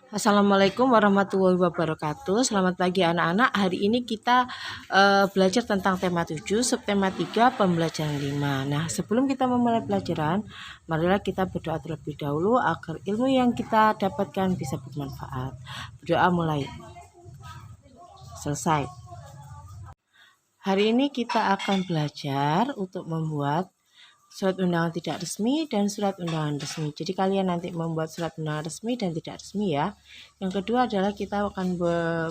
Assalamualaikum warahmatullahi wabarakatuh. Selamat pagi anak-anak. Hari ini kita belajar tentang tema 7, subtema 3, pembelajaran 5. Nah, sebelum kita memulai pelajaran, marilah kita berdoa terlebih dahulu agar ilmu yang kita dapatkan bisa bermanfaat. Berdoa mulai. Selesai. Hari ini kita akan belajar untuk membuat surat undangan tidak resmi dan surat undangan resmi. Jadi kalian nanti membuat surat undangan resmi dan tidak resmi ya. Yang kedua adalah kita akan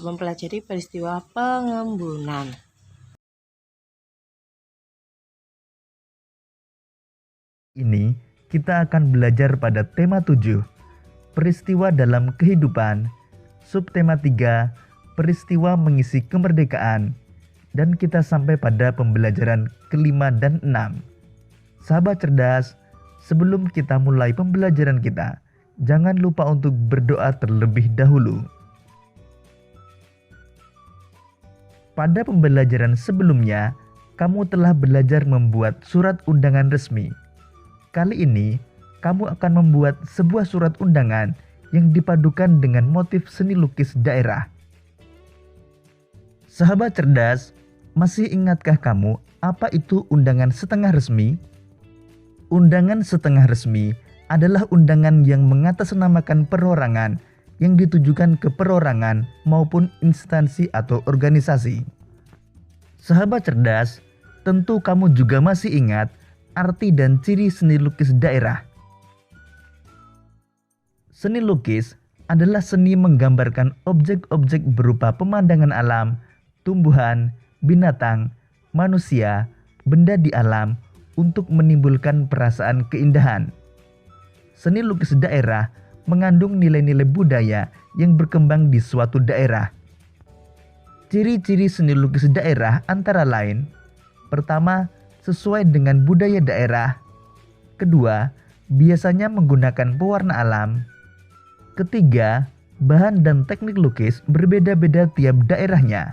mempelajari peristiwa pengembunan. Ini kita akan belajar pada tema 7, peristiwa dalam kehidupan, subtema 3, peristiwa mengisi kemerdekaan, dan kita sampai pada pembelajaran kelima dan 6. Sahabat cerdas, sebelum kita mulai pembelajaran kita, jangan lupa untuk berdoa terlebih dahulu. Pada pembelajaran sebelumnya, kamu telah belajar membuat surat undangan resmi. Kali ini, kamu akan membuat sebuah surat undangan yang dipadukan dengan motif seni lukis daerah. Sahabat cerdas, masih ingatkah kamu apa itu undangan setengah resmi? Undangan setengah resmi adalah undangan yang mengatasnamakan perorangan yang ditujukan ke perorangan maupun instansi atau organisasi. Sahabat cerdas, tentu kamu juga masih ingat arti dan ciri seni lukis daerah. Seni lukis adalah seni menggambarkan objek-objek berupa pemandangan alam, tumbuhan, binatang, manusia, benda di alam untuk menimbulkan perasaan keindahan. Seni lukis daerah mengandung nilai-nilai budaya yang berkembang di suatu daerah. Ciri-ciri seni lukis daerah antara lain: pertama, sesuai dengan budaya daerah. Kedua, biasanya menggunakan pewarna alam. Ketiga, bahan dan teknik lukis berbeda-beda tiap daerahnya.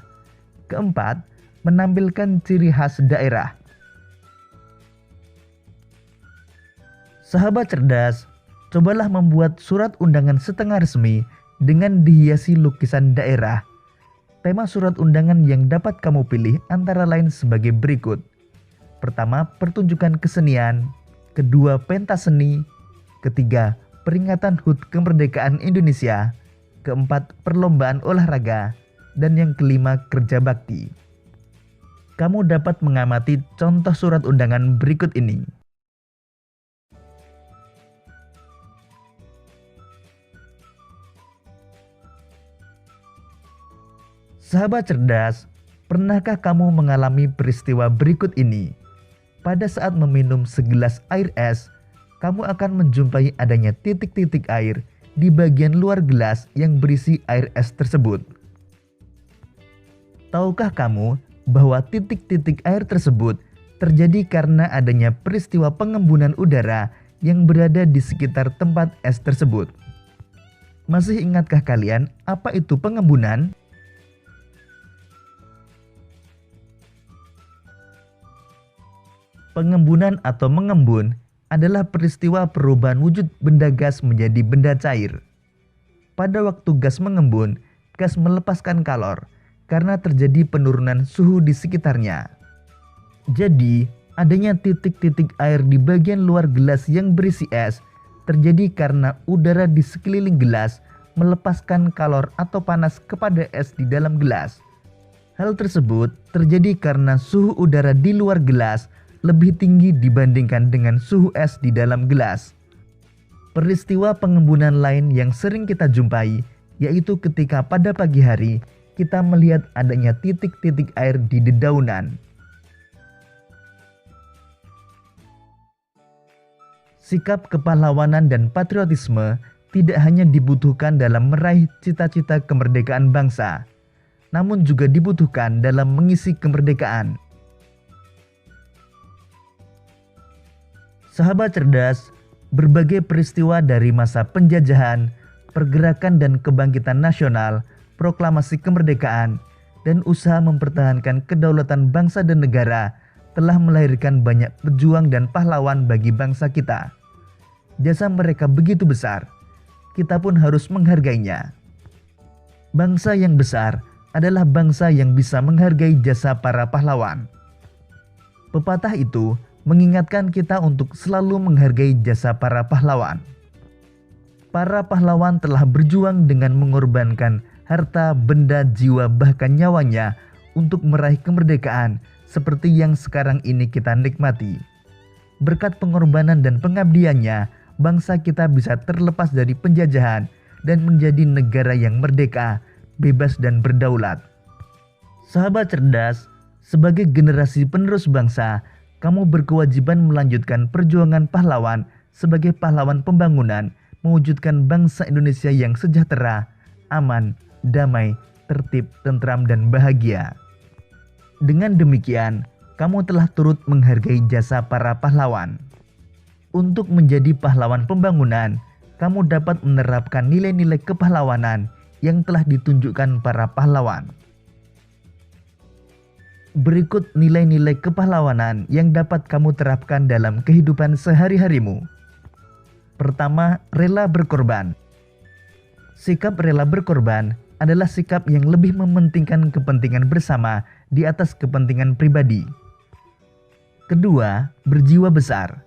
Keempat, menampilkan ciri khas daerah. Sahabat cerdas, cobalah membuat surat undangan setengah resmi dengan dihiasi lukisan daerah. Tema surat undangan yang dapat kamu pilih antara lain sebagai berikut. Pertama, pertunjukan kesenian. Kedua, pentas seni. Ketiga, peringatan HUT Kemerdekaan Indonesia. Keempat, perlombaan olahraga. Dan yang kelima, kerja bakti. Kamu dapat mengamati contoh surat undangan berikut ini. Sahabat cerdas, pernahkah kamu mengalami peristiwa berikut ini? Pada saat meminum segelas air es, kamu akan menjumpai adanya titik-titik air di bagian luar gelas yang berisi air es tersebut. Tahukah kamu bahwa titik-titik air tersebut terjadi karena adanya peristiwa pengembunan udara yang berada di sekitar tempat es tersebut? Masih ingatkah kalian apa itu pengembunan? Pengembunan atau mengembun adalah peristiwa perubahan wujud benda gas menjadi benda cair. Pada waktu gas mengembun, gas melepaskan kalor karena terjadi penurunan suhu di sekitarnya. Jadi, adanya titik-titik air di bagian luar gelas yang berisi es terjadi karena udara di sekeliling gelas melepaskan kalor atau panas kepada es di dalam gelas. Hal tersebut terjadi karena suhu udara di luar gelas lebih tinggi dibandingkan dengan suhu es di dalam gelas. Peristiwa pengembunan lain yang sering kita jumpai yaitu ketika pada pagi hari kita melihat adanya titik-titik air di dedaunan. Sikap kepahlawanan dan patriotisme tidak hanya dibutuhkan dalam meraih cita-cita kemerdekaan bangsa, namun juga dibutuhkan dalam mengisi kemerdekaan. Sahabat cerdas, berbagai peristiwa dari masa penjajahan, pergerakan dan kebangkitan nasional, proklamasi kemerdekaan, dan usaha mempertahankan kedaulatan bangsa dan negara telah melahirkan banyak pejuang dan pahlawan bagi bangsa kita. Jasa mereka begitu besar. kita pun harus menghargainya. Bangsa yang besar adalah bangsa yang bisa menghargai jasa para pahlawan. Pepatah itu mengingatkan kita untuk selalu menghargai jasa para pahlawan. Para pahlawan telah berjuang dengan mengorbankan harta, benda, jiwa, bahkan nyawanya untuk meraih kemerdekaan seperti yang sekarang ini kita nikmati. Berkat pengorbanan dan pengabdiannya, bangsa kita bisa terlepas dari penjajahan dan menjadi negara yang merdeka, bebas dan berdaulat. Sahabat cerdas, sebagai generasi penerus bangsa, kamu berkewajiban melanjutkan perjuangan pahlawan sebagai pahlawan pembangunan, mewujudkan bangsa Indonesia yang sejahtera, aman, damai, tertib, tentram, dan bahagia. Dengan demikian, kamu telah turut menghargai jasa para pahlawan. Untuk menjadi pahlawan pembangunan, kamu dapat menerapkan nilai-nilai kepahlawanan yang telah ditunjukkan para pahlawan. Berikut nilai-nilai kepahlawanan yang dapat kamu terapkan dalam kehidupan sehari-harimu. Pertama, rela berkorban. Sikap rela berkorban adalah sikap yang lebih mementingkan kepentingan bersama di atas kepentingan pribadi. Kedua, berjiwa besar.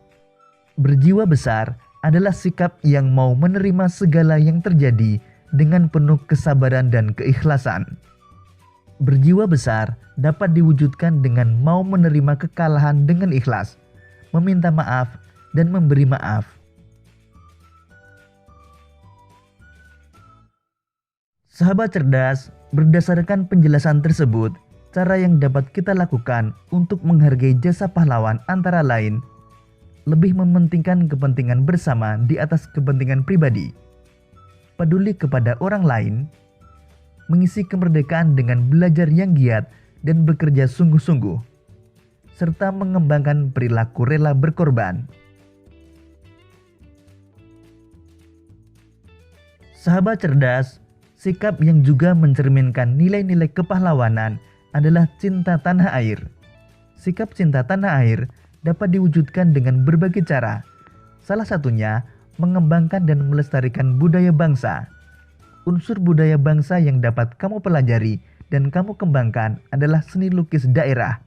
Berjiwa besar adalah sikap yang mau menerima segala yang terjadi dengan penuh kesabaran dan keikhlasan. Berjiwa besar dapat diwujudkan dengan mau menerima kekalahan dengan ikhlas, meminta maaf, dan memberi maaf. Sahabat cerdas, berdasarkan penjelasan tersebut, cara yang dapat kita lakukan untuk menghargai jasa pahlawan antara lain, lebih mementingkan kepentingan bersama di atas kepentingan pribadi, peduli kepada orang lain, mengisi kemerdekaan dengan belajar yang giat dan bekerja sungguh-sungguh, serta mengembangkan perilaku rela berkorban. Sahabat cerdas, sikap yang juga mencerminkan nilai-nilai kepahlawanan adalah cinta tanah air. Sikap cinta tanah air dapat diwujudkan dengan berbagai cara. Salah satunya, mengembangkan dan melestarikan budaya bangsa. Unsur budaya bangsa yang dapat kamu pelajari dan kamu kembangkan adalah seni lukis daerah.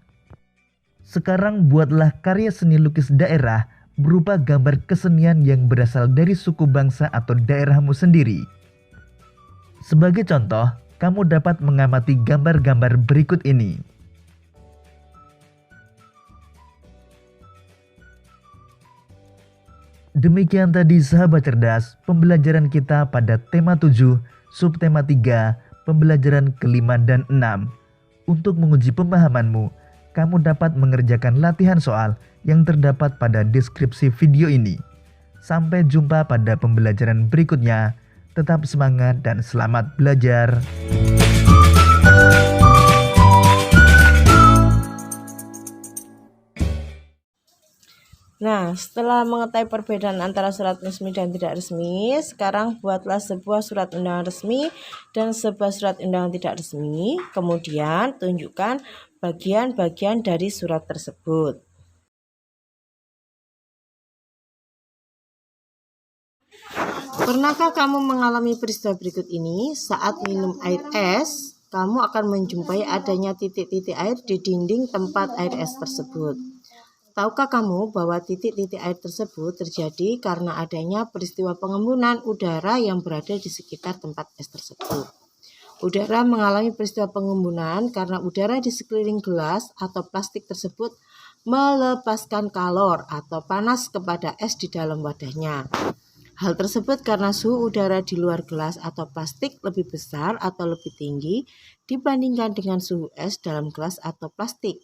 Sekarang buatlah karya seni lukis daerah berupa gambar kesenian yang berasal dari suku bangsa atau daerahmu sendiri. Sebagai contoh, kamu dapat mengamati gambar-gambar berikut ini. Demikian tadi sahabat cerdas, pembelajaran kita pada tema 7, subtema 3, pembelajaran kelima dan 6. Untuk menguji pemahamanmu, kamu dapat mengerjakan latihan soal yang terdapat pada deskripsi video ini. Sampai jumpa pada pembelajaran berikutnya. Tetap semangat dan selamat belajar. Nah, setelah mengetahui perbedaan antara surat resmi dan tidak resmi, sekarang buatlah sebuah surat undangan resmi dan sebuah surat undangan tidak resmi. Kemudian tunjukkan bagian-bagian dari surat tersebut. Pernahkah kamu mengalami peristiwa berikut ini? Saat minum air es, kamu akan menjumpai adanya titik-titik air di dinding tempat air es tersebut. Tahukah kamu bahwa titik-titik air tersebut terjadi karena adanya peristiwa pengembunan udara yang berada di sekitar tempat es tersebut? Udara mengalami peristiwa pengembunan karena udara di sekeliling gelas atau plastik tersebut melepaskan kalor atau panas kepada es di dalam wadahnya. Hal tersebut karena suhu udara di luar gelas atau plastik lebih besar atau lebih tinggi dibandingkan dengan suhu es dalam gelas atau plastik.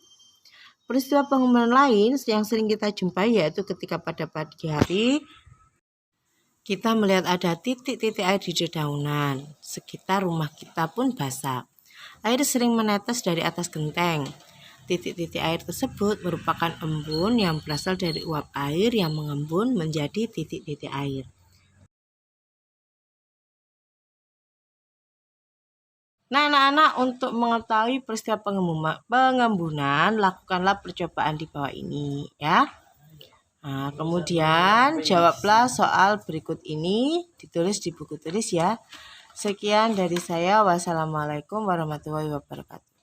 Peristiwa pengembunan lain yang sering kita jumpai yaitu ketika pada pagi hari kita melihat ada titik-titik air di dedaunan. Sekitar rumah kita pun basah. Air sering menetes dari atas genteng. Titik-titik air tersebut merupakan embun yang berasal dari uap air yang mengembun menjadi titik-titik air. Nah, anak-anak, untuk mengetahui peristiwa pengembunan, lakukanlah percobaan di bawah ini, ya. Nah, kemudian jawablah soal berikut ini, ditulis di buku tulis ya. Sekian dari saya. Wassalamualaikum warahmatullahi wabarakatuh.